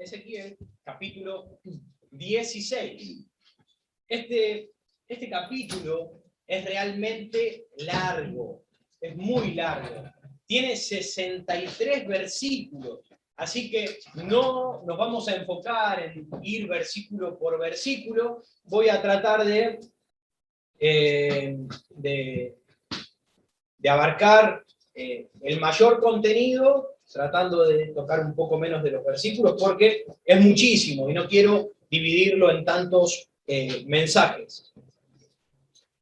Ezequiel, capítulo 16. Este capítulo es realmente largo, es muy largo. Tiene 63 versículos, así que no nos vamos a enfocar en ir versículo por versículo. Voy a tratar de abarcar el mayor contenido, tratando de tocar un poco menos de los versículos, porque es muchísimo y no quiero dividirlo en tantos mensajes.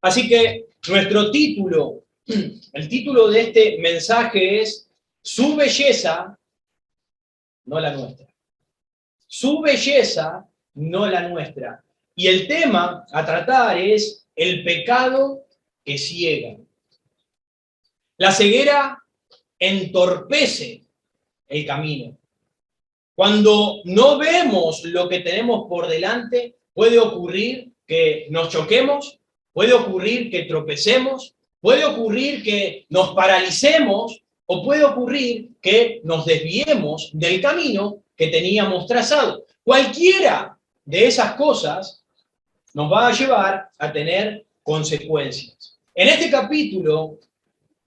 Así que nuestro título, el título de este mensaje es Su belleza, no la nuestra. Su belleza, no la nuestra. Y el tema a tratar es el pecado que ciega. La ceguera entorpece el camino. Cuando no vemos lo que tenemos por delante, puede ocurrir que nos choquemos, puede ocurrir que tropecemos, puede ocurrir que nos paralicemos o puede ocurrir que nos desviemos del camino que teníamos trazado. Cualquiera de esas cosas nos va a llevar a tener consecuencias. En este capítulo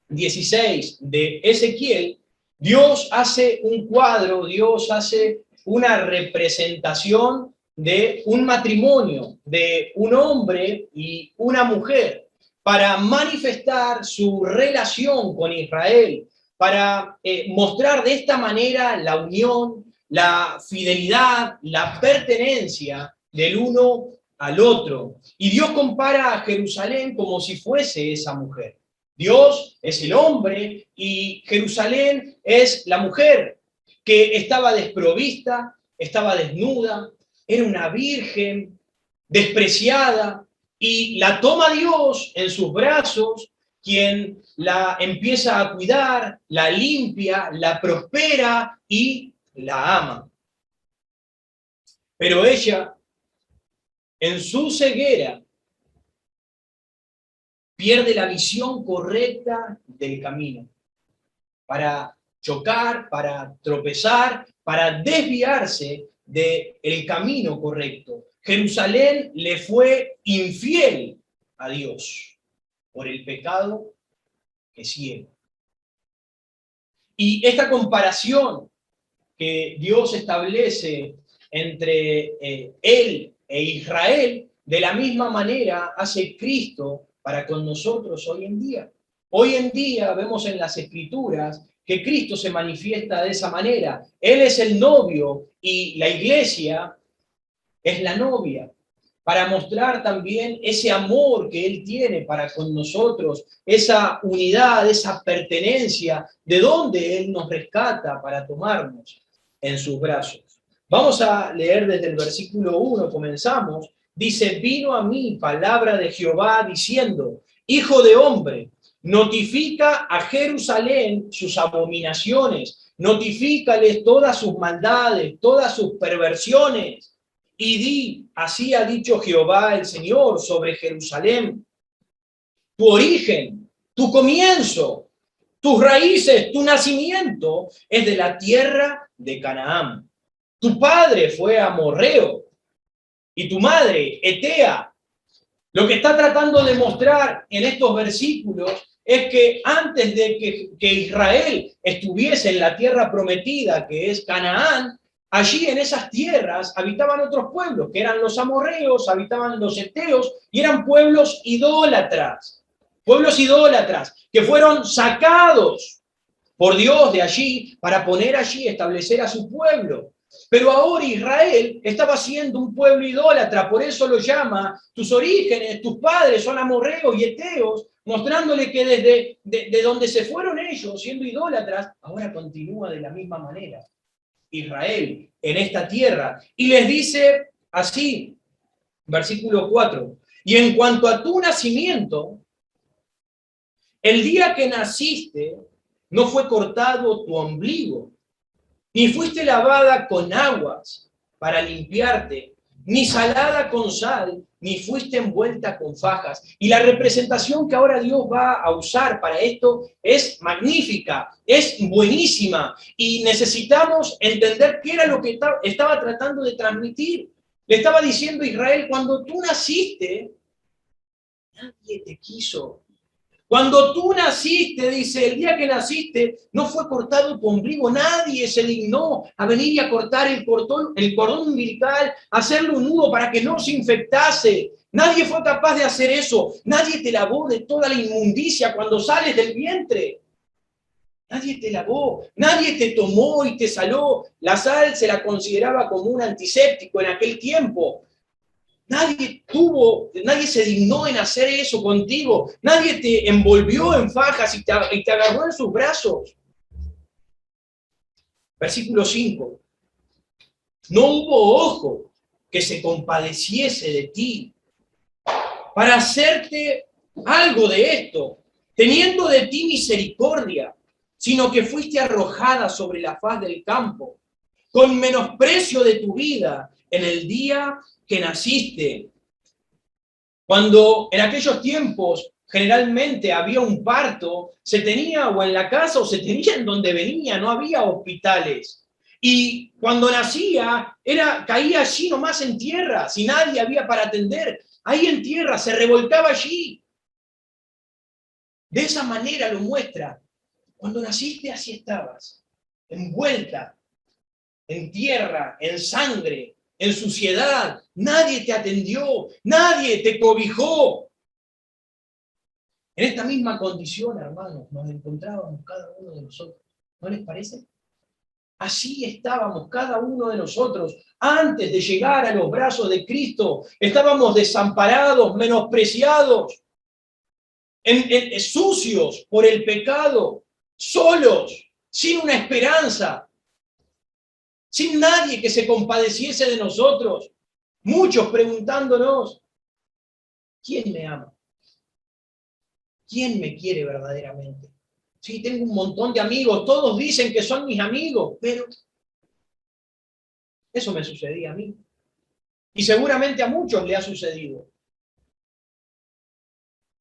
16 de Ezequiel, Dios hace un cuadro, Dios hace una representación de un matrimonio, de un hombre y una mujer, para manifestar su relación con Israel, para mostrar de esta manera la unión, la fidelidad, la pertenencia del uno al otro. Y Dios compara a Jerusalén como si fuese esa mujer. Dios es el hombre y Jerusalén es la mujer que estaba desprovista, estaba desnuda, era una virgen despreciada y la toma Dios en sus brazos, quien la empieza a cuidar, la limpia, la prospera y la ama. Pero ella, en su ceguera, pierde la visión correcta del camino para chocar, para tropezar, para desviarse del camino correcto. Jerusalén le fue infiel a Dios por el pecado que ciega. Y esta comparación que Dios establece entre él e Israel, de la misma manera hace Cristo para con nosotros hoy en día. Hoy en día vemos en las Escrituras que Cristo se manifiesta de esa manera. Él es el novio y la iglesia es la novia, para mostrar también ese amor que Él tiene para con nosotros, esa unidad, esa pertenencia, de donde Él nos rescata para tomarnos en sus brazos. Vamos a leer desde el versículo 1, comenzamos. Dice, vino a mí palabra de Jehová diciendo, hijo de hombre, notifica a Jerusalén sus abominaciones, notifícales todas sus maldades, todas sus perversiones, y di, así ha dicho Jehová el Señor sobre Jerusalén, tu origen, tu comienzo, tus raíces, tu nacimiento es de la tierra de Canaán. Tu padre fue amorreo y tu madre Etea. Lo que está tratando de mostrar en estos versículos es que antes de que Israel estuviese en la tierra prometida, que es Canaán, allí en esas tierras habitaban otros pueblos, que eran los amorreos, habitaban los eteos, y eran pueblos idólatras, que fueron sacados por Dios de allí para poner allí, establecer a su pueblo. Pero ahora Israel estaba siendo un pueblo idólatra, por eso lo llama, tus orígenes, tus padres son amorreos y eteos, mostrándole que desde donde se fueron ellos siendo idólatras, ahora continúa de la misma manera Israel en esta tierra. Y les dice así, versículo 4, y en cuanto a tu nacimiento, el día que naciste, no fue cortado tu ombligo, ni fuiste lavada con aguas para limpiarte, ni salada con sal, ni fuiste envuelta con fajas. Y la representación que ahora Dios va a usar para esto es magnífica, es buenísima. Y necesitamos entender qué era lo que estaba tratando de transmitir. Le estaba diciendo a Israel, cuando tú naciste, nadie te quiso. Cuando tú naciste, dice, el día que naciste, no fue cortado tu ombligo, nadie se dignó a venir y a cortar el cordón umbilical, hacerle un nudo para que no se infectase. Nadie fue capaz de hacer eso. Nadie te lavó de toda la inmundicia cuando sales del vientre. Nadie te lavó, nadie te tomó y te saló. La sal se la consideraba como un antiséptico en aquel tiempo. Nadie se dignó en hacer eso contigo. Nadie te envolvió en fajas y te agarró en sus brazos. Versículo 5. No hubo ojo que se compadeciese de ti para hacerte algo de esto, teniendo de ti misericordia, sino que fuiste arrojada sobre la faz del campo, con menosprecio de tu vida en el día que naciste. Cuando en aquellos tiempos generalmente había un parto, se tenía o en la casa o se tenía en donde venía, no había hospitales. Y cuando nacía, caía allí nomás en tierra, si nadie había para atender, ahí en tierra, se revolcaba allí. De esa manera lo muestra. Cuando naciste así estabas, envuelta en tierra, en sangre, en suciedad. Nadie te atendió, nadie te cobijó. En esta misma condición, hermanos, nos encontrábamos cada uno de nosotros. ¿No les parece? Así estábamos cada uno de nosotros antes de llegar a los brazos de Cristo. Estábamos desamparados, menospreciados, sucios por el pecado, solos, sin una esperanza, sin nadie que se compadeciese de nosotros. Muchos preguntándonos, ¿quién me ama? ¿Quién me quiere verdaderamente? Sí, tengo un montón de amigos, todos dicen que son mis amigos, pero eso me sucedía a mí. Y seguramente a muchos le ha sucedido.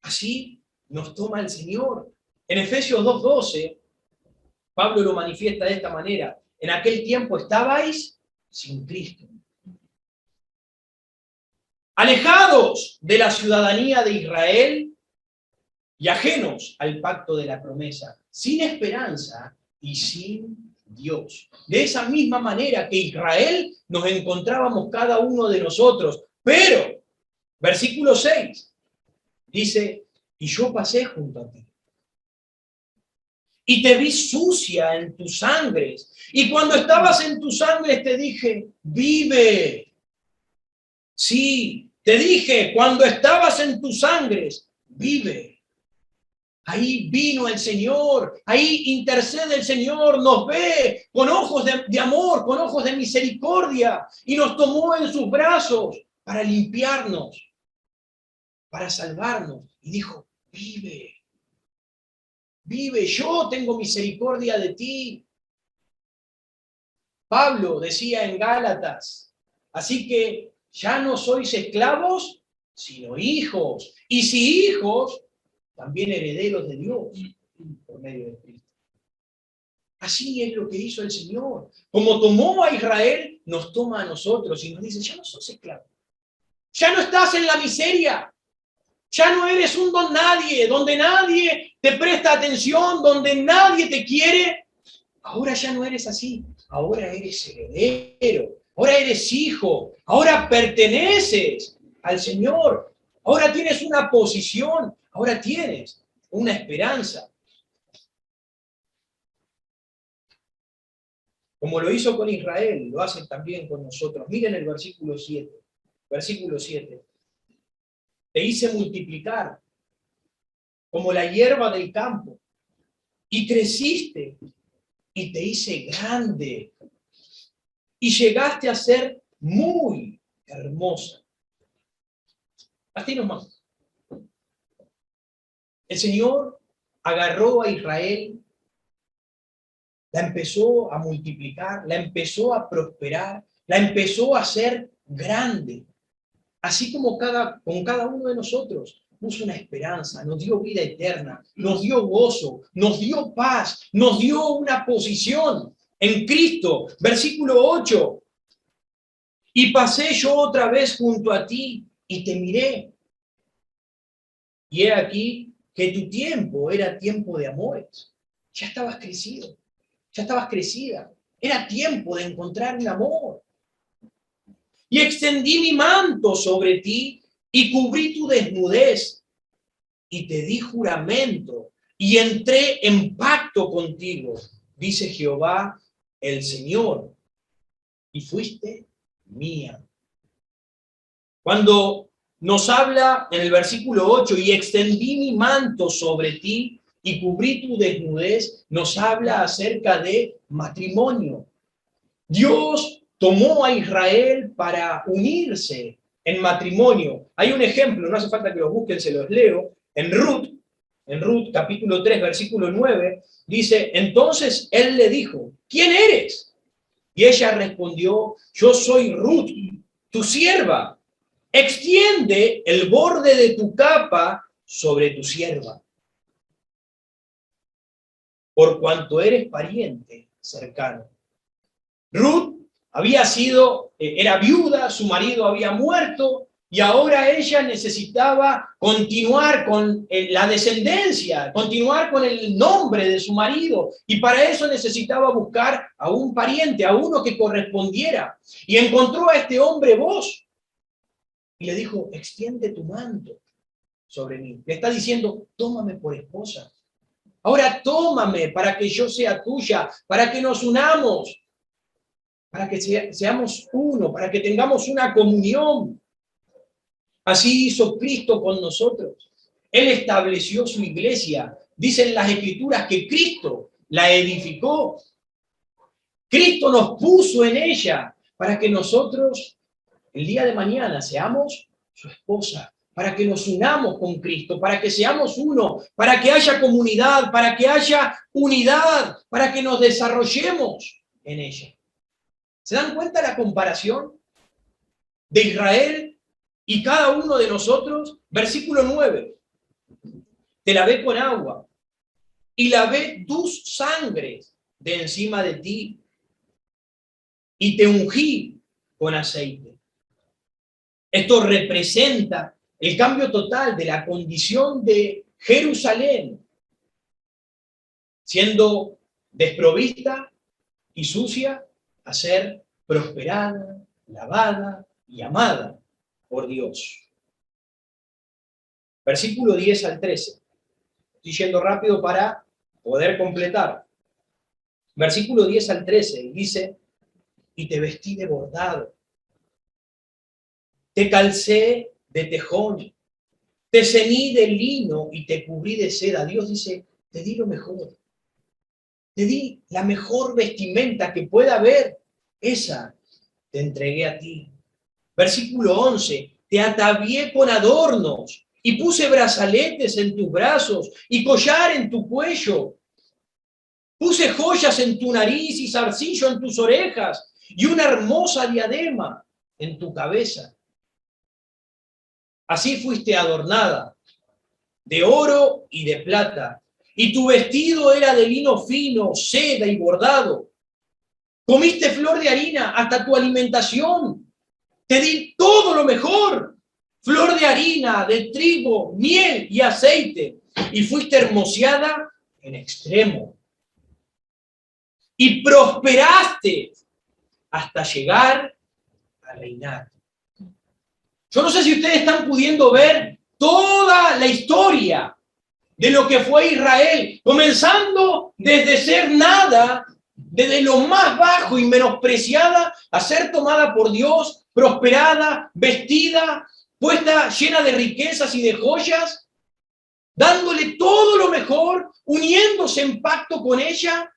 Así nos toma el Señor. En Efesios 2:12, Pablo lo manifiesta de esta manera. En aquel tiempo estabais sin Cristo, alejados de la ciudadanía de Israel y ajenos al pacto de la promesa, sin esperanza y sin Dios. De esa misma manera que Israel nos encontrábamos cada uno de nosotros. Pero, versículo 6, dice, y yo pasé junto a ti. Y te vi sucia en tus sangres. Y cuando estabas en tus sangres te dije, vive. Sí, te dije, cuando estabas en tus sangres, vive. Ahí vino el Señor, ahí intercede el Señor, nos ve con ojos de amor, con ojos de misericordia, y nos tomó en sus brazos para limpiarnos, para salvarnos. Y dijo, vive, vive, yo tengo misericordia de ti. Pablo decía en Gálatas, así que ya no sois esclavos, sino hijos. Y si hijos, también herederos de Dios por medio de Cristo. Así es lo que hizo el Señor. Como tomó a Israel, nos toma a nosotros y nos dice, ya no sos esclavo. Ya no estás en la miseria. Ya no eres un don nadie, donde nadie te presta atención, donde nadie te quiere. Ahora ya no eres así. Ahora eres heredero. Ahora eres hijo. Ahora perteneces al Señor. Ahora tienes una posición. Ahora tienes una esperanza. Como lo hizo con Israel, lo hacen también con nosotros. Miren el versículo 7. Versículo 7. Te hice multiplicar como la hierba del campo y creciste y te hice grande y llegaste a ser muy hermosa. Hasta ahí nomás. El Señor agarró a Israel, la empezó a multiplicar, la empezó a prosperar, la empezó a hacer grande, así como con cada uno de nosotros. Puso una esperanza, nos dio vida eterna, nos dio gozo, nos dio paz, nos dio una posición en Cristo. Versículo 8. Y pasé yo otra vez junto a ti y te miré. Y he aquí que tu tiempo era tiempo de amores. Ya estabas crecido, ya estabas crecida. Era tiempo de encontrar un amor. Y extendí mi manto sobre ti y cubrí tu desnudez y te di juramento y entré en pacto contigo, dice Jehová el Señor, y fuiste mía. Cuando nos habla en el versículo 8, y extendí mi manto sobre ti y cubrí tu desnudez, nos habla acerca de matrimonio. Dios tomó a Israel para unirse en matrimonio. Hay un ejemplo, no hace falta que lo busquen, se los leo, en Ruth capítulo 3, versículo 9, dice, entonces él le dijo, ¿quién eres? Y ella respondió, yo soy Ruth, tu sierva. Extiende el borde de tu capa sobre tu sierva, por cuanto eres pariente cercano. Ruth era viuda, su marido había muerto, y ahora ella necesitaba continuar con la descendencia, continuar con el nombre de su marido, y para eso necesitaba buscar a un pariente, a uno que correspondiera. Y encontró a este hombre Boaz, y le dijo, extiende tu manto sobre mí. Le está diciendo, tómame por esposa. Ahora tómame para que yo sea tuya, para que nos unamos, para que seamos uno, para que tengamos una comunión. Así hizo Cristo con nosotros. Él estableció su iglesia. Dicen las Escrituras que Cristo la edificó. Cristo nos puso en ella para que nosotros el día de mañana seamos su esposa, para que nos unamos con Cristo, para que seamos uno, para que haya comunidad, para que haya unidad, para que nos desarrollemos en ella. ¿Se dan cuenta la comparación de Israel y cada uno de nosotros? Versículo 9. Te lavé con agua y lavé tus sangres de encima de ti y te ungí con aceite. Esto representa el cambio total de la condición de Jerusalén, siendo desprovista y sucia, a ser prosperada, lavada y amada por Dios. Versículo 10 al 13. Estoy yendo rápido para poder completar. Versículo 10 al 13 dice, y te vestí de bordado, te calcé de tejón, te ceñí de lino y te cubrí de seda. Dios dice, te di lo mejor. Te di la mejor vestimenta que pueda haber. Esa te entregué a ti. Versículo 11. Te atavié con adornos y puse brazaletes en tus brazos y collar en tu cuello. Puse joyas en tu nariz y zarcillo en tus orejas y una hermosa diadema en tu cabeza. Así fuiste adornada de oro y de plata, y tu vestido era de lino fino, seda y bordado. Comiste flor de harina hasta tu alimentación. Te di todo lo mejor. Flor de harina, de trigo, miel y aceite. Y fuiste hermoseada en extremo. Y prosperaste hasta llegar a reinar. Yo no sé si ustedes están pudiendo ver toda la historia de lo que fue Israel, comenzando desde ser nada, desde lo más bajo y menospreciada, a ser tomada por Dios, prosperada, vestida, puesta llena de riquezas y de joyas, dándole todo lo mejor, uniéndose en pacto con ella.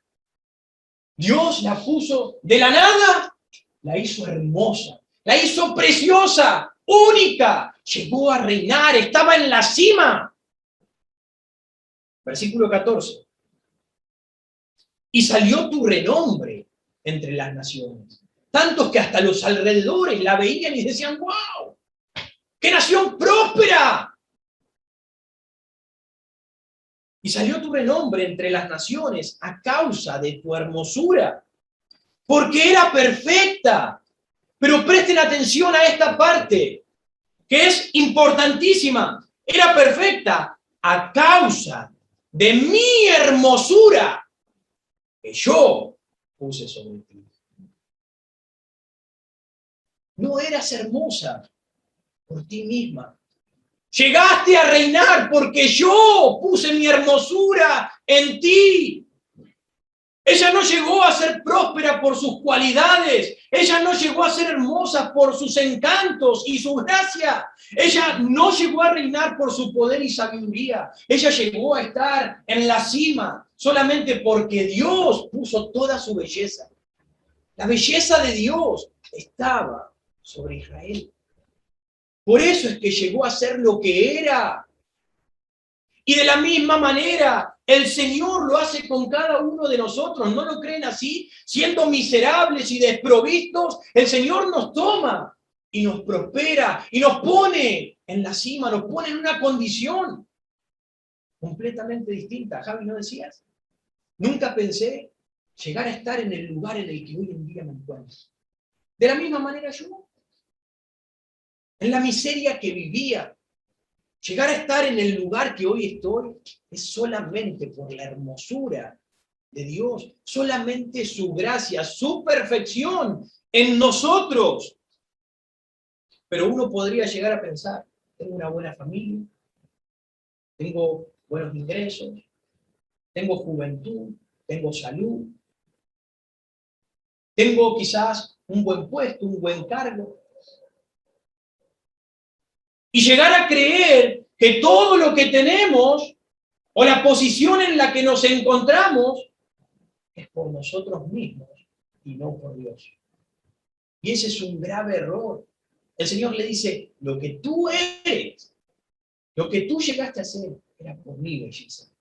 Dios la puso de la nada, la hizo hermosa, la hizo preciosa, única, llegó a reinar, estaba en la cima. Versículo 14. Y salió tu renombre entre las naciones. tantos que hasta los alrededores la veían y decían, ¡wow! ¡Qué nación próspera! Y salió tu renombre entre las naciones a causa de tu hermosura, porque era perfecta. Pero presten atención a esta parte, que es importantísima. Era perfecta a causa de mi hermosura que yo puse sobre ti. No eras hermosa por ti misma. Llegaste a reinar porque yo puse mi hermosura en ti. Ella no llegó a ser próspera por sus cualidades. Ella no llegó a ser hermosa por sus encantos y su gracia. Ella no llegó a reinar por su poder y sabiduría. Ella llegó a estar en la cima solamente porque Dios puso toda su belleza. La belleza de Dios estaba sobre Israel. Por eso es que llegó a ser lo que era. Y de la misma manera, el Señor lo hace con cada uno de nosotros. ¿No lo creen así? Siendo miserables y desprovistos, el Señor nos toma y nos prospera y nos pone en la cima, nos pone en una condición completamente distinta. Javi, ¿no decías? Nunca pensé llegar a estar en el lugar en el que hoy en día me encuentro. De la misma manera yo, en la miseria que vivía, llegar a estar en el lugar que hoy estoy es solamente por la hermosura de Dios, solamente su gracia, su perfección en nosotros. Pero uno podría llegar a pensar, tengo una buena familia, tengo buenos ingresos, tengo juventud, tengo salud, tengo quizás un buen puesto, un buen cargo. Y llegar a creer que todo lo que tenemos o la posición en la que nos encontramos es por nosotros mismos y no por Dios. Y ese es un grave error. El Señor le dice, lo que tú eres, lo que tú llegaste a ser, era por mi belleza,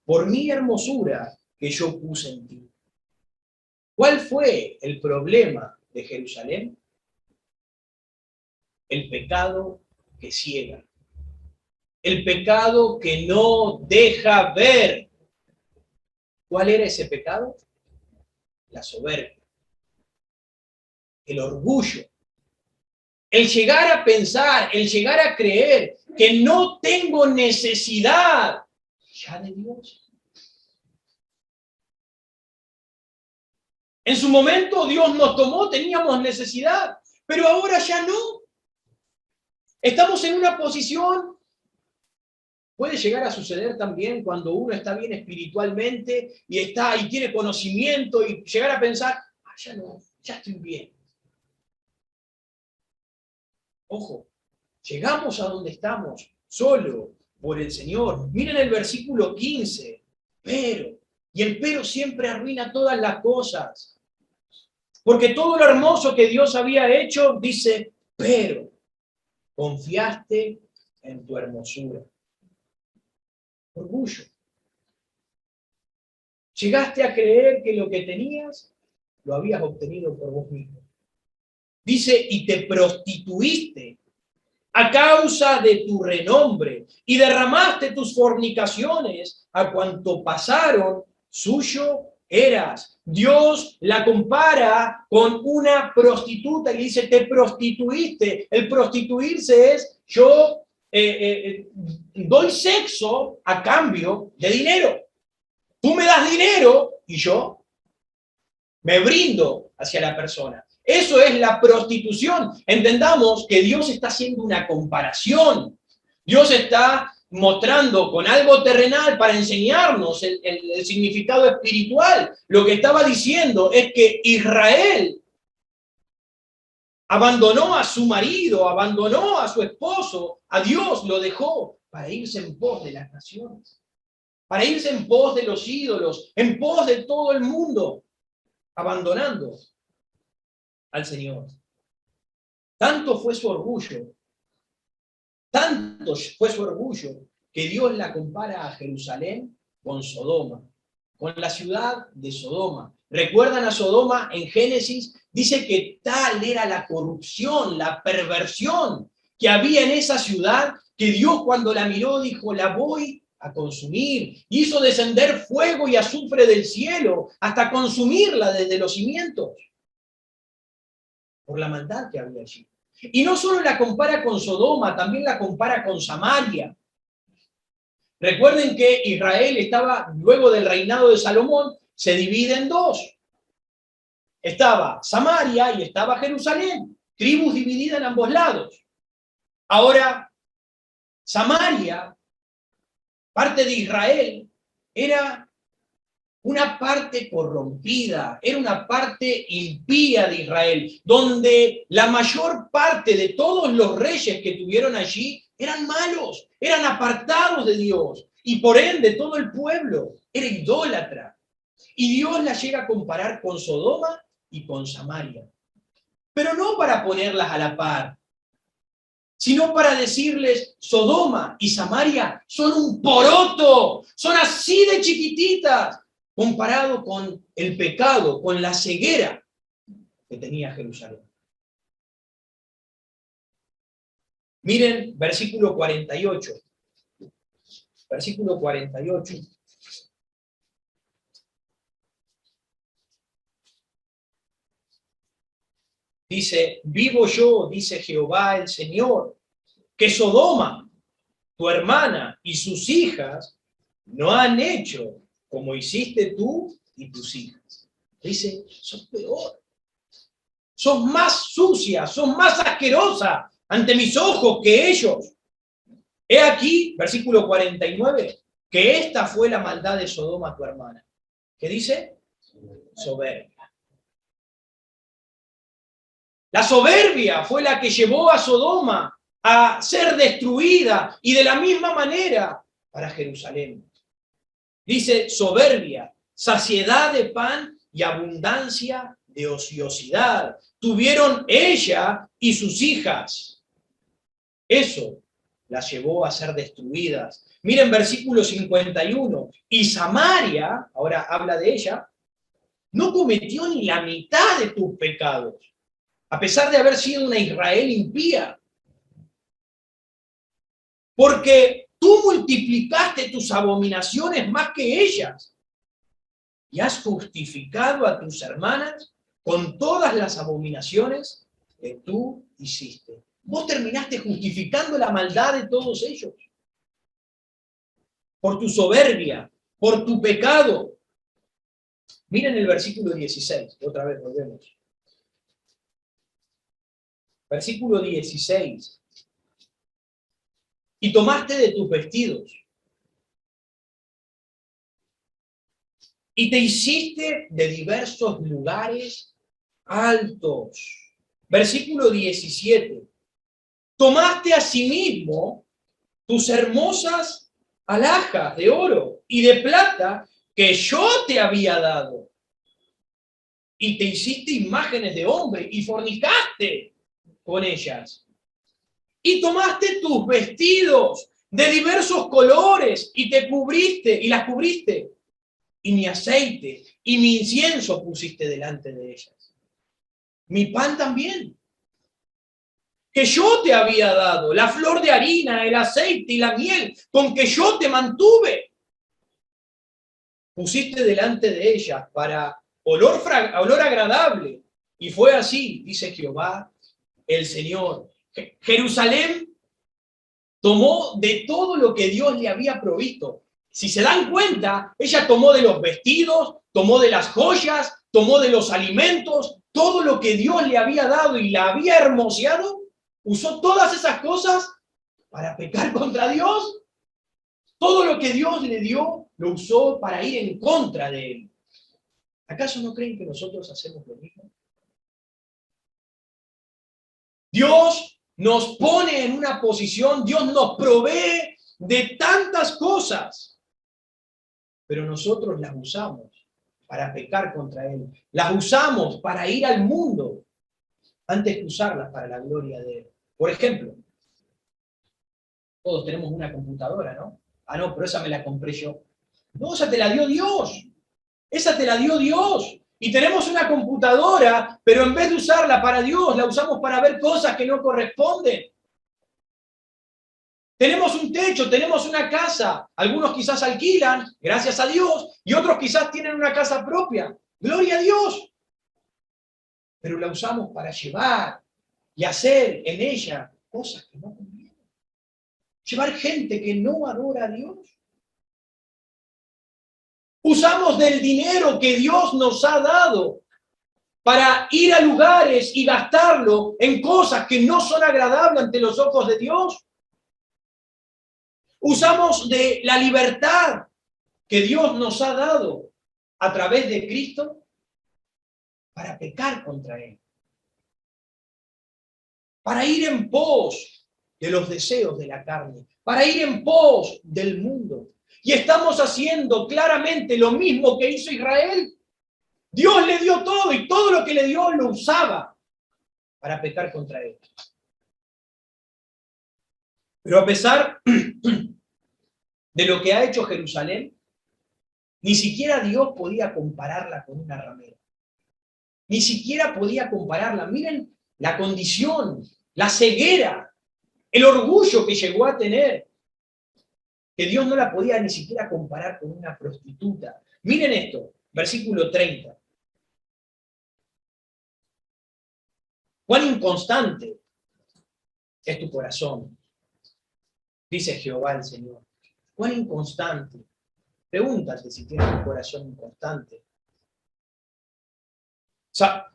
por mi hermosura que yo puse en ti. ¿Cuál fue el problema de Jerusalén? El pecado que ciega. El pecado que no deja ver. ¿Cuál era ese pecado? La soberbia, el orgullo, el llegar a pensar, el llegar a creer que no tengo necesidad ya de Dios. En su momento Dios nos tomó, teníamos necesidad, pero ahora ya no. Estamos en una posición, puede llegar a suceder también cuando uno está bien espiritualmente y tiene conocimiento y llegar a pensar, ya no, ya estoy bien. Ojo, llegamos a donde estamos solo por el Señor. Miren el versículo 15, y el pero siempre arruina todas las cosas. Porque todo lo hermoso que Dios había hecho, dice, pero confiaste en tu hermosura. Orgullo. Llegaste a creer que lo que tenías lo habías obtenido por vos mismo. Dice, y te prostituiste a causa de tu renombre, y derramaste tus fornicaciones a cuanto pasaron, suyo eras. Dios la compara con una prostituta y dice, te prostituiste. El prostituirse es, yo doy sexo a cambio de dinero. Tú me das dinero y yo me brindo hacia la persona. Eso es la prostitución. Entendamos que Dios está haciendo una comparación. Dios está mostrando con algo terrenal para enseñarnos el significado espiritual. Lo que estaba diciendo es que Israel abandonó a su marido, abandonó a su esposo, a Dios lo dejó para irse en pos de las naciones, para irse en pos de los ídolos, en pos de todo el mundo, abandonando al Señor. Tanto fue su orgullo, que Dios la compara a Jerusalén con Sodoma, con la ciudad de Sodoma. ¿Recuerdan a Sodoma en Génesis? Dice que tal era la corrupción, la perversión que había en esa ciudad, que Dios cuando la miró dijo, la voy a consumir. Hizo descender fuego y azufre del cielo hasta consumirla desde los cimientos, por la maldad que había allí. Y no solo la compara con Sodoma, también la compara con Samaria. Recuerden que Israel estaba, luego del reinado de Salomón, se divide en dos. Estaba Samaria y estaba Jerusalén, tribus divididas en ambos lados. Ahora, Samaria, parte de Israel, era una parte corrompida, era una parte impía de Israel, donde la mayor parte de todos los reyes que tuvieron allí eran malos, eran apartados de Dios, y por ende todo el pueblo era idólatra. Y Dios la llega a comparar con Sodoma y con Samaria, pero no para ponerlas a la par, sino para decirles, Sodoma y Samaria son un poroto, son así de chiquititas, comparado con el pecado, con la ceguera que tenía Jerusalén. Miren, versículo 48. Versículo 48. Dice, vivo yo, dice Jehová el Señor, que Sodoma, tu hermana y sus hijas, no han hecho como hiciste tú y tus hijas. Dice, sos peor. Sos más sucia, sos más asquerosa ante mis ojos que ellos. He aquí, versículo 49, que esta fue la maldad de Sodoma, tu hermana. ¿Qué dice? Soberbia. La soberbia fue la que llevó a Sodoma a ser destruida, y de la misma manera para Jerusalén. Dice soberbia, saciedad de pan y abundancia de ociosidad. Tuvieron ella y sus hijas. Eso las llevó a ser destruidas. Miren versículo 51. Y Samaria, ahora habla de ella, no cometió ni la mitad de tus pecados, a pesar de haber sido una Israel impía. Porque tú multiplicaste tus abominaciones más que ellas y has justificado a tus hermanas con todas las abominaciones que tú hiciste. Vos terminaste justificando la maldad de todos ellos. Por tu soberbia, por tu pecado. Miren el versículo 16, otra vez volvemos. Versículo 16. Y tomaste de tus vestidos y te hiciste de diversos lugares altos. Versículo 17. Tomaste a sí mismo tus hermosas alhajas de oro y de plata que yo te había dado. Y te hiciste imágenes de hombre y fornicaste con ellas. Y tomaste tus vestidos de diversos colores y te cubriste y las cubriste. Y mi aceite y mi incienso pusiste delante de ellas. Mi pan también, que yo te había dado, la flor de harina, el aceite y la miel, con que yo te mantuve. Pusiste delante de ellas para olor agradable. Y fue así, dice Jehová, el Señor. Jerusalén tomó de todo lo que Dios le había provisto. Si se dan cuenta, ella tomó de los vestidos, tomó de las joyas, tomó de los alimentos, todo lo que Dios le había dado y la había hermoseado, usó todas esas cosas para pecar contra Dios. Todo lo que Dios le dio, lo usó para ir en contra de él. ¿Acaso no creen que nosotros hacemos lo mismo? Dios nos pone en una posición, Dios nos provee de tantas cosas, pero nosotros las usamos para pecar contra Él. Las usamos para ir al mundo antes que usarlas para la gloria de Él. Por ejemplo, todos tenemos una computadora, ¿no? Ah, no, pero esa me la compré yo. No, esa te la dio Dios. Esa te la dio Dios. Y tenemos una computadora, pero en vez de usarla para Dios, la usamos para ver cosas que no corresponden. Tenemos un techo, tenemos una casa. Algunos quizás alquilan, gracias a Dios, y otros quizás tienen una casa propia. Gloria a Dios. Pero la usamos para llevar y hacer en ella cosas que no convienen. Llevar gente que no adora a Dios. Usamos del dinero que Dios nos ha dado para ir a lugares y gastarlo en cosas que no son agradables ante los ojos de Dios. Usamos de la libertad que Dios nos ha dado a través de Cristo para pecar contra Él. Para ir en pos de los deseos de la carne. Para ir en pos del mundo. Y estamos haciendo claramente lo mismo que hizo Israel. Dios le dio todo y todo lo que le dio lo usaba para pecar contra Él. Pero a pesar de lo que ha hecho Jerusalén, ni siquiera Dios podía compararla con una ramera. Ni siquiera podía compararla. Miren la condición, la ceguera, el orgullo que llegó a tener, que Dios no la podía ni siquiera comparar con una prostituta. Miren esto, versículo 30. Cuán inconstante es tu corazón, dice Jehová el Señor. Cuán inconstante. Pregúntate si tienes un corazón inconstante. O sea,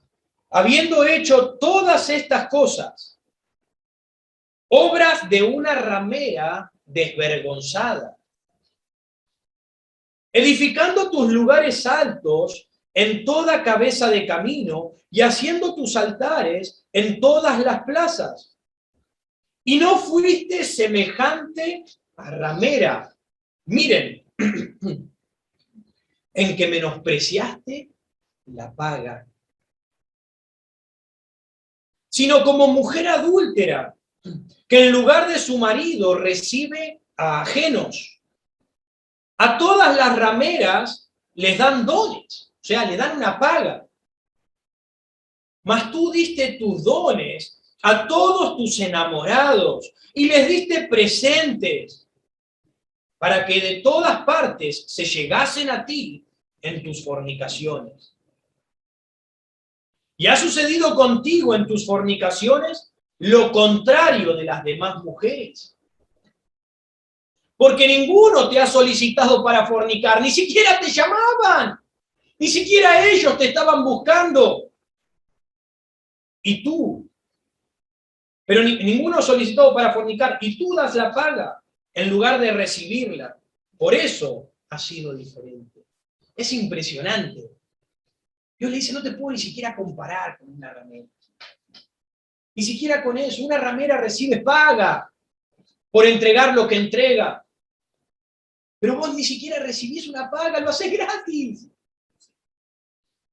habiendo hecho todas estas cosas, obras de una ramera desvergonzada, edificando tus lugares altos en toda cabeza de camino y haciendo tus altares en todas las plazas. Y no fuiste semejante a ramera. Miren, en que menospreciaste la paga, sino como mujer adúltera, que en lugar de su marido recibe a ajenos. A todas las rameras les dan dones, o sea, le dan una paga. Mas tú diste tus dones a todos tus enamorados y les diste presentes para que de todas partes se llegasen a ti en tus fornicaciones. Y ha sucedido contigo en tus fornicaciones lo contrario de las demás mujeres. Porque ninguno te ha solicitado para fornicar, ni siquiera te llamaban, ni siquiera ellos te estaban buscando. Y tú, pero ninguno solicitó para fornicar, y tú das la paga en lugar de recibirla. Por eso ha sido diferente. Es impresionante. Dios le dice, no te puedo ni siquiera comparar con una ramera. Ni siquiera con eso. Una ramera recibe paga por entregar lo que entrega. Pero vos ni siquiera recibís una paga, lo haces gratis.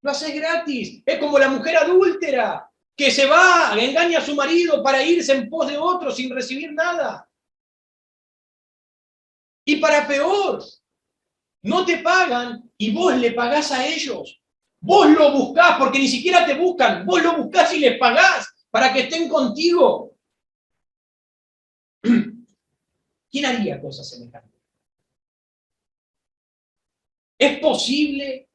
Lo haces gratis. Es como la mujer adúltera que se va, engaña a su marido para irse en pos de otro sin recibir nada. Y para peor, no te pagan y vos le pagás a ellos. Vos lo buscás porque ni siquiera te buscan. Vos lo buscás y les pagás para que estén contigo. ¿Quién haría cosas semejantes? ¿Es posible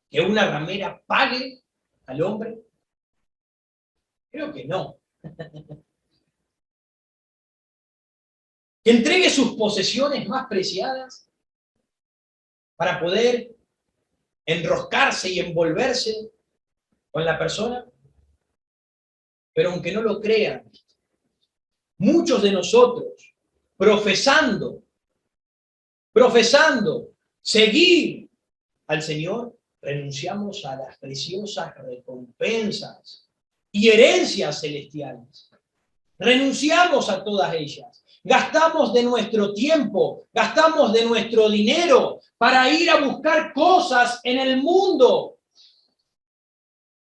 que una ramera pague al hombre? Creo que no. Que entregue sus posesiones más preciadas para poder enroscarse y envolverse con la persona. Pero aunque no lo crean, muchos de nosotros, profesando seguir al Señor, renunciamos a las preciosas recompensas y herencias celestiales. Renunciamos a todas ellas. Gastamos de nuestro tiempo, gastamos de nuestro dinero para ir a buscar cosas en el mundo.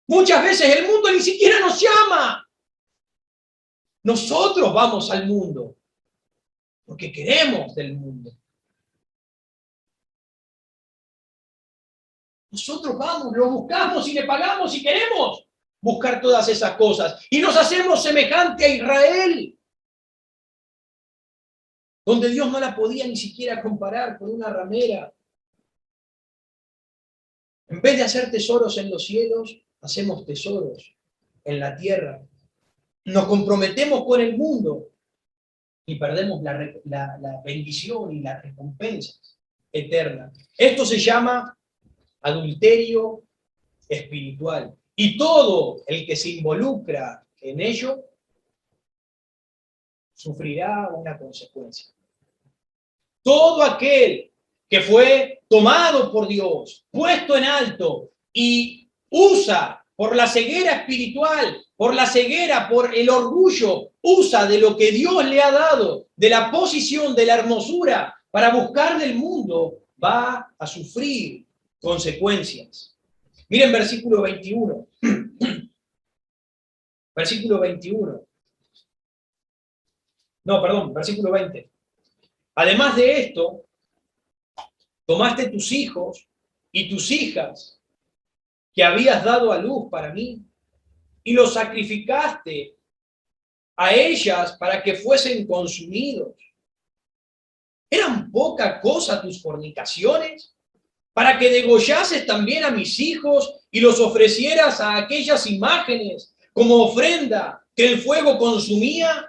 Muchas veces el mundo ni siquiera nos llama. Nosotros vamos al mundo porque queremos del mundo. Nosotros vamos, lo buscamos y le pagamos y queremos buscar todas esas cosas. Y nos hacemos semejante a Israel, donde Dios no la podía ni siquiera comparar con una ramera. En vez de hacer tesoros en los cielos, hacemos tesoros en la tierra. Nos comprometemos con el mundo y perdemos la bendición y las recompensas eternas. Esto se llama adulterio espiritual. Y todo el que se involucra en ello sufrirá una consecuencia. Todo aquel que fue tomado por Dios, puesto en alto y usa por la ceguera espiritual, por la ceguera, por el orgullo, usa de lo que Dios le ha dado, de la posición, de la hermosura, para buscar del mundo, va a sufrir consecuencias. Miren versículo 21. Versículo 21. No, perdón, versículo 20. Además de esto, tomaste tus hijos y tus hijas que habías dado a luz para mí y los sacrificaste a ellas para que fuesen consumidos. ¿Eran poca cosa tus fornicaciones? Para que degollases también a mis hijos y los ofrecieras a aquellas imágenes como ofrenda que el fuego consumía.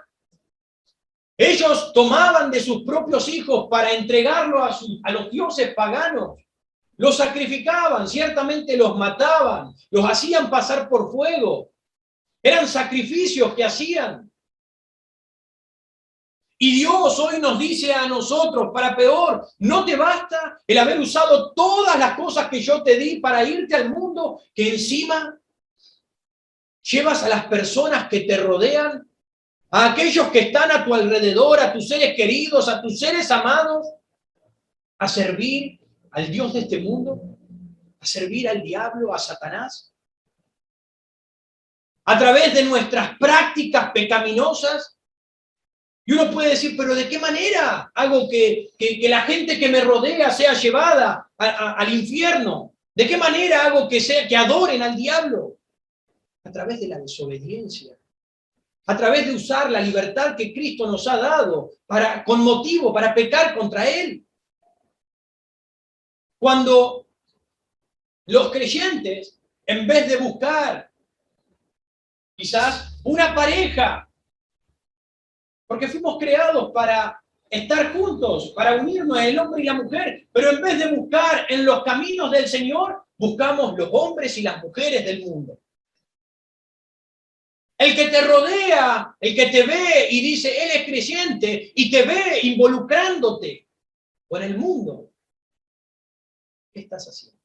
Ellos tomaban de sus propios hijos para entregarlo a los dioses paganos. Los sacrificaban, ciertamente los mataban, los hacían pasar por fuego. Eran sacrificios que hacían. Y Dios hoy nos dice a nosotros, para peor, ¿no te basta el haber usado todas las cosas que yo te di para irte al mundo, que encima llevas a las personas que te rodean, a aquellos que están a tu alrededor, a tus seres queridos, a tus seres amados, a servir al Dios de este mundo, a servir al diablo, a Satanás? A través de nuestras prácticas pecaminosas. Y uno puede decir, pero ¿de qué manera hago que la gente que me rodea sea llevada al infierno? ¿De qué manera hago que adoren al diablo? A través de la desobediencia. A través de usar la libertad que Cristo nos ha dado con motivo para pecar contra Él. Cuando los creyentes, en vez de buscar quizás una pareja, porque fuimos creados para estar juntos, para unirnos el hombre y la mujer, pero en vez de buscar en los caminos del Señor, buscamos los hombres y las mujeres del mundo. El que te rodea, el que te ve y dice, él es creyente, y te ve involucrándote con el mundo. ¿Qué estás haciendo?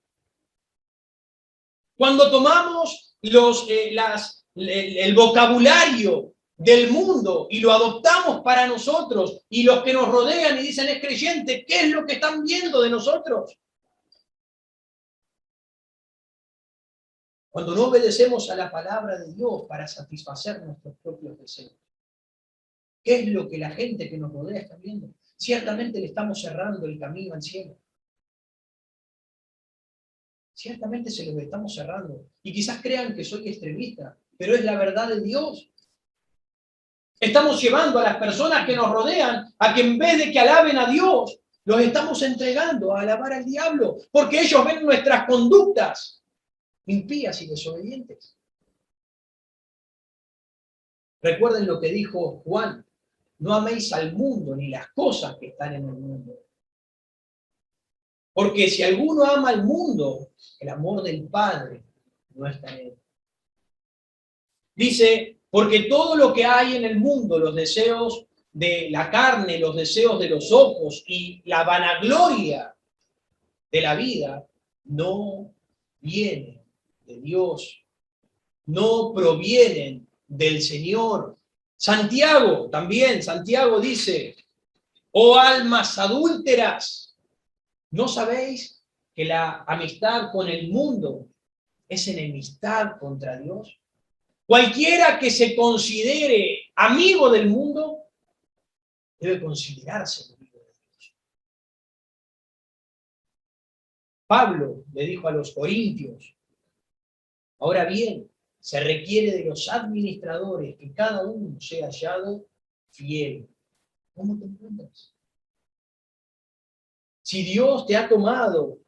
Cuando tomamos el vocabulario del mundo y lo adoptamos para nosotros, y los que nos rodean y dicen es creyente, ¿qué es lo que están viendo de nosotros? Cuando no obedecemos a la palabra de Dios para satisfacer nuestros propios deseos, ¿qué es lo que la gente que nos rodea está viendo? Ciertamente le estamos cerrando el camino al cielo. Ciertamente se los estamos cerrando. Y quizás crean que soy extremista, pero es la verdad de Dios. Estamos llevando a las personas que nos rodean a que en vez de que alaben a Dios, los estamos entregando a alabar al diablo, porque ellos ven nuestras conductas impías y desobedientes. Recuerden lo que dijo Juan: no améis al mundo ni las cosas que están en el mundo. Porque si alguno ama al mundo, el amor del Padre no está en él. Dice, porque todo lo que hay en el mundo, los deseos de la carne, los deseos de los ojos y la vanagloria de la vida, no viene de Dios, no provienen del Señor. Santiago dice, oh almas adúlteras, ¿no sabéis que la amistad con el mundo es enemistad contra Dios? Cualquiera que se considere amigo del mundo debe considerarse amigo de Dios. Pablo le dijo a los corintios, ahora bien, se requiere de los administradores que cada uno sea hallado fiel. ¿Cómo te encuentras? Si Dios te ha tomado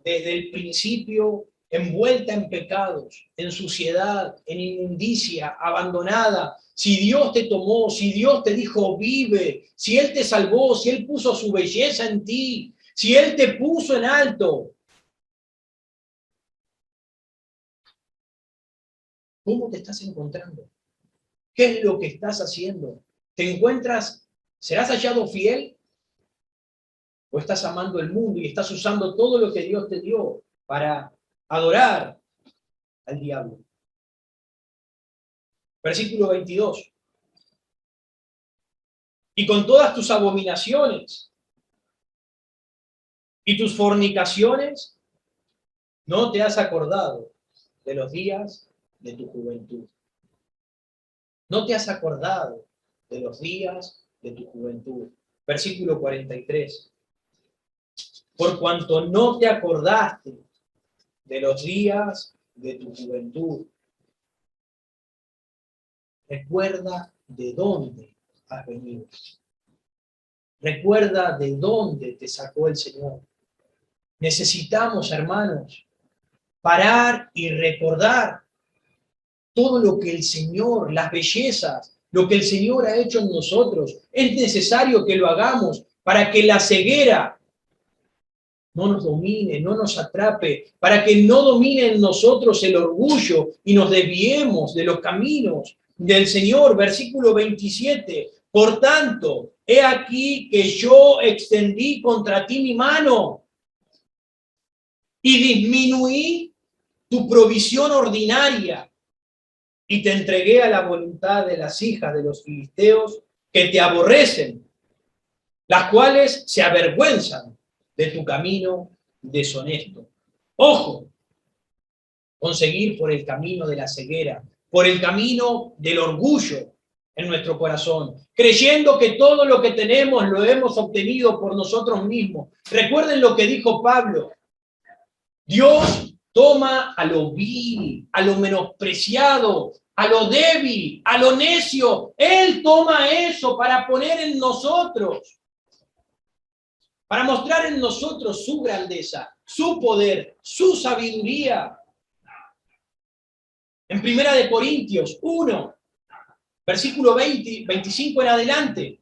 desde el principio envuelta en pecados, en suciedad, en inmundicia, abandonada, si Dios te tomó, si Dios te dijo vive, si Él te salvó, si Él puso su belleza en ti, si Él te puso en alto, ¿cómo te estás encontrando? ¿Qué es lo que estás haciendo? ¿Te encuentras, serás hallado fiel? ¿O estás amando el mundo y estás usando todo lo que Dios te dio para adorar al diablo? Versículo 22. Y con todas tus abominaciones y tus fornicaciones, no te has acordado de los días de tu juventud. No te has acordado de los días de tu juventud. Versículo 43. Por cuanto no te acordaste de los días de tu juventud, recuerda de dónde has venido. Recuerda de dónde te sacó el Señor. Necesitamos, hermanos, parar y recordar todo lo que el Señor, las bellezas, lo que el Señor ha hecho en nosotros. Es necesario que lo hagamos para que la ceguera no nos domine, no nos atrape, para que no domine en nosotros el orgullo y nos desviemos de los caminos del Señor. Versículo 27. Por tanto, he aquí que yo extendí contra ti mi mano y disminuí tu provisión ordinaria y te entregué a la voluntad de las hijas de los filisteos que te aborrecen, las cuales se avergüenzan de tu camino deshonesto. Ojo, conseguir por el camino de la ceguera, por el camino del orgullo en nuestro corazón, creyendo que todo lo que tenemos lo hemos obtenido por nosotros mismos. Recuerden lo que dijo Pablo. Dios toma a lo vil, a lo menospreciado, a lo débil, a lo necio. Él toma eso para poner en nosotros, para mostrar en nosotros su grandeza, su poder, su sabiduría. En 1 Corintios 1, versículo 20, 25 en adelante,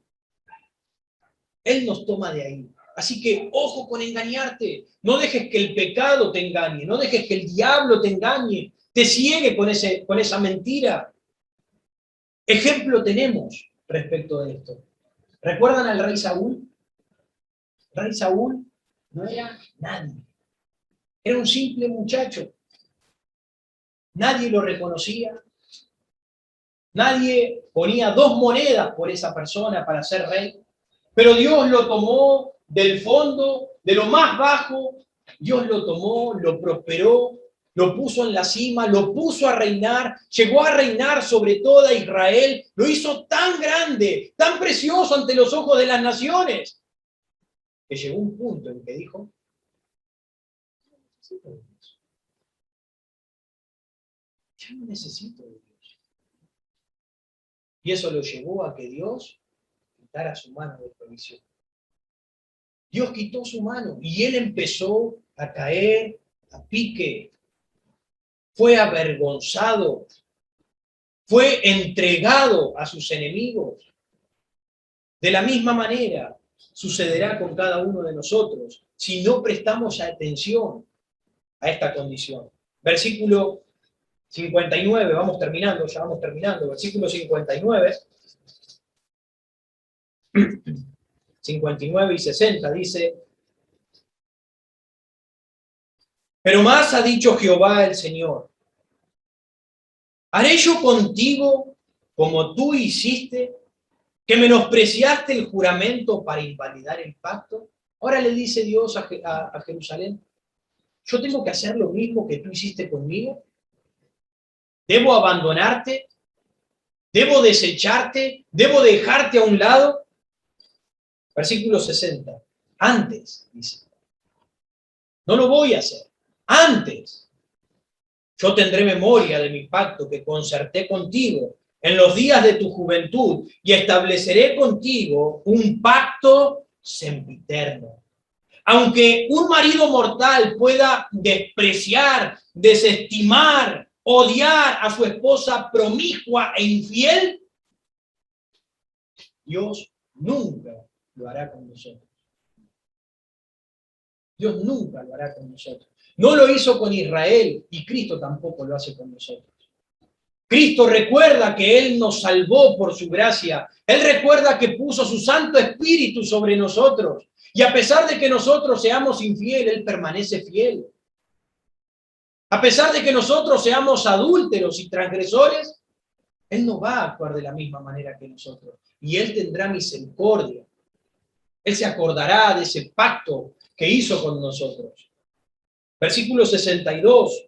Él nos toma de ahí. Así que ojo con engañarte. No dejes que el pecado te engañe, no dejes que el diablo te engañe, te ciegue con esa mentira. Ejemplo tenemos respecto de esto. ¿Recuerdan al rey Saúl? El rey Saúl no era nadie. Era un simple muchacho. Nadie lo reconocía. Nadie ponía 2 monedas por esa persona para ser rey. Pero Dios lo tomó del fondo, de lo más bajo. Dios lo tomó, lo prosperó, lo puso en la cima, lo puso a reinar, llegó a reinar sobre toda Israel, lo hizo tan grande, tan precioso ante los ojos de las naciones, que llegó un punto en que dijo, ya no necesito de Dios. Y eso lo llevó a que Dios quitara su mano de provisión. Dios quitó su mano y él empezó a caer a pique. Fue avergonzado, fue entregado a sus enemigos. De la misma manera sucederá con cada uno de nosotros si no prestamos atención a esta condición. Versículo 59, vamos terminando, ya vamos terminando. Versículo 59, 59 y 60 dice: pero más ha dicho Jehová el Señor, ¿haré yo contigo como tú hiciste, que menospreciaste el juramento para invalidar el pacto? Ahora le dice Dios a Jerusalén, ¿yo tengo que hacer lo mismo que tú hiciste conmigo? ¿Debo abandonarte? ¿Debo desecharte? ¿Debo dejarte a un lado? Versículo 60. Antes, dice, No lo voy a hacer. Antes, yo tendré memoria de mi pacto que concerté contigo en los días de tu juventud y estableceré contigo un pacto sempiterno. Aunque un marido mortal pueda despreciar, desestimar, odiar a su esposa promiscua e infiel, Dios nunca lo hará con nosotros. Dios nunca lo hará con nosotros. No lo hizo con Israel y Cristo tampoco lo hace con nosotros. Cristo recuerda que Él nos salvó por su gracia. Él recuerda que puso su Santo Espíritu sobre nosotros. Y a pesar de que nosotros seamos infieles, Él permanece fiel. A pesar de que nosotros seamos adúlteros y transgresores, Él no va a actuar de la misma manera que nosotros. Y Él tendrá misericordia. Él se acordará de ese pacto que hizo con nosotros. Versículo 62.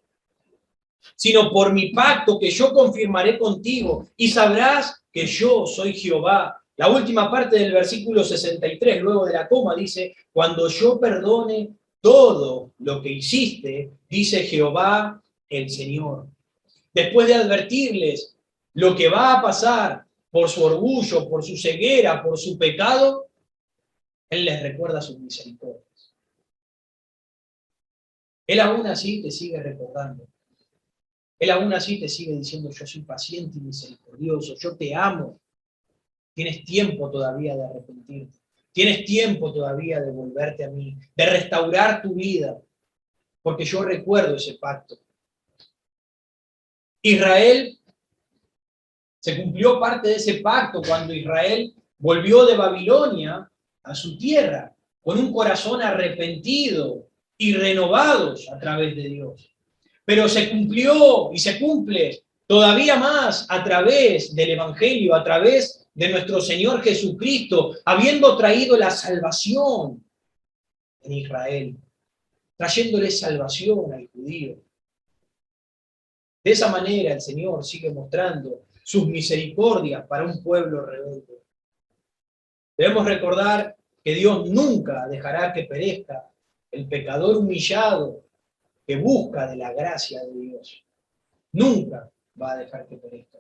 Sino por mi pacto que yo confirmaré contigo y sabrás que yo soy Jehová. La última parte del versículo 63, luego de la coma, dice, cuando yo perdone todo lo que hiciste, dice Jehová el Señor. Después de advertirles lo que va a pasar por su orgullo, por su ceguera, por su pecado, Él les recuerda sus misericordias. Él aún así te sigue recordando. Él aún así te sigue diciendo, yo soy paciente y misericordioso, yo te amo. Tienes tiempo todavía de arrepentirte. Tienes tiempo todavía de volverte a mí, de restaurar tu vida, porque yo recuerdo ese pacto. Israel, se cumplió parte de ese pacto cuando Israel volvió de Babilonia a su tierra, con un corazón arrepentido y renovados a través de Dios. Pero se cumplió y se cumple todavía más a través del Evangelio, a través de nuestro Señor Jesucristo, habiendo traído la salvación en Israel, trayéndole salvación al judío. De esa manera el Señor sigue mostrando sus misericordias para un pueblo rebelde. Debemos recordar que Dios nunca dejará que perezca el pecador humillado que busca de la gracia de Dios. Nunca va a dejar que perezca.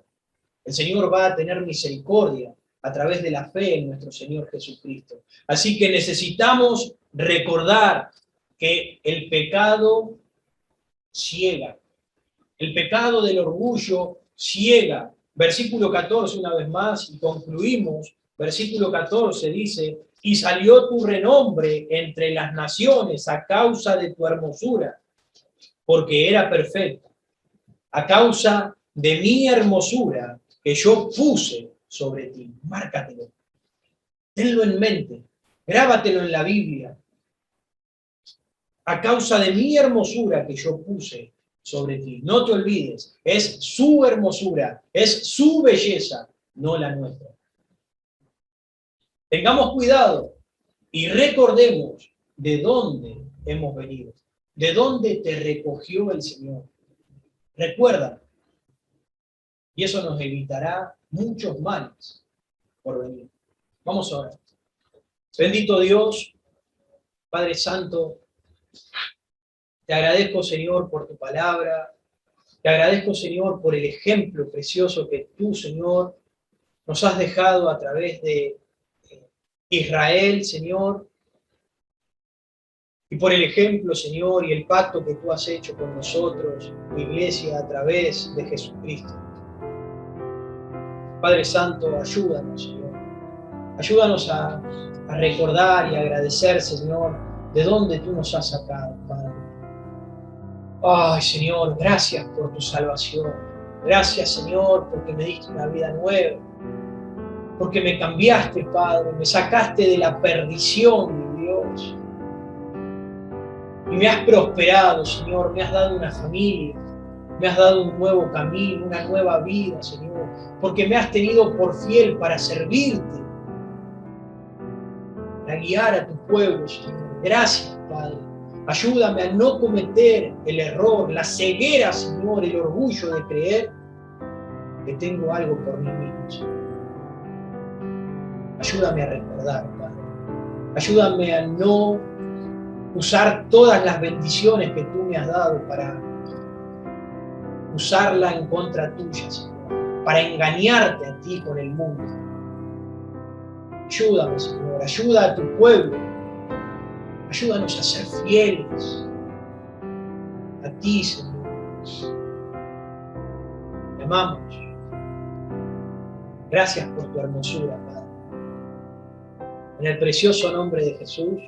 El Señor va a tener misericordia a través de la fe en nuestro Señor Jesucristo. Así que necesitamos recordar que el pecado ciega. El pecado del orgullo ciega. Versículo 14 una vez más y concluimos. Versículo 14 dice, y salió tu renombre entre las naciones a causa de tu hermosura, porque era perfecta. A causa de mi hermosura que yo puse sobre ti. Márcatelo. Tenlo en mente. Grábatelo en la Biblia. A causa de mi hermosura que yo puse sobre ti. No te olvides, es su hermosura, es su belleza, no la nuestra. Tengamos cuidado y recordemos de dónde hemos venido, de dónde te recogió el Señor. Recuerda, y eso nos evitará muchos males por venir. Vamos a orar. Bendito Dios, Padre Santo, te agradezco, Señor, por tu palabra. Te agradezco, Señor, por el ejemplo precioso que tú, Señor, nos has dejado a través de Israel, Señor, y por el ejemplo, Señor, y el pacto que tú has hecho con nosotros, tu iglesia, a través de Jesucristo. Padre Santo, ayúdanos, Señor. Ayúdanos a recordar y agradecer, Señor, de dónde tú nos has sacado, Padre. Ay, Señor, gracias por tu salvación. Gracias, Señor, porque me diste una vida nueva. Porque me cambiaste, Padre. Me sacaste de la perdición, mi Dios. Y me has prosperado, Señor. Me has dado una familia. Me has dado un nuevo camino, una nueva vida, Señor. Porque me has tenido por fiel para servirte. Para guiar a tu pueblo, Señor. Gracias, Padre. Ayúdame a no cometer el error, la ceguera, Señor, el orgullo de creer que tengo algo por mí mismo, Señor. Ayúdame a recordar, Padre. Ayúdame a no usar todas las bendiciones que tú me has dado para usarla en contra tuya, Señor, para engañarte a ti con el mundo. Ayúdame, Señor, ayuda a tu pueblo, ayúdanos a ser fieles a ti, Señor. Te amamos. Gracias por tu hermosura, Padre. En el precioso nombre de Jesús.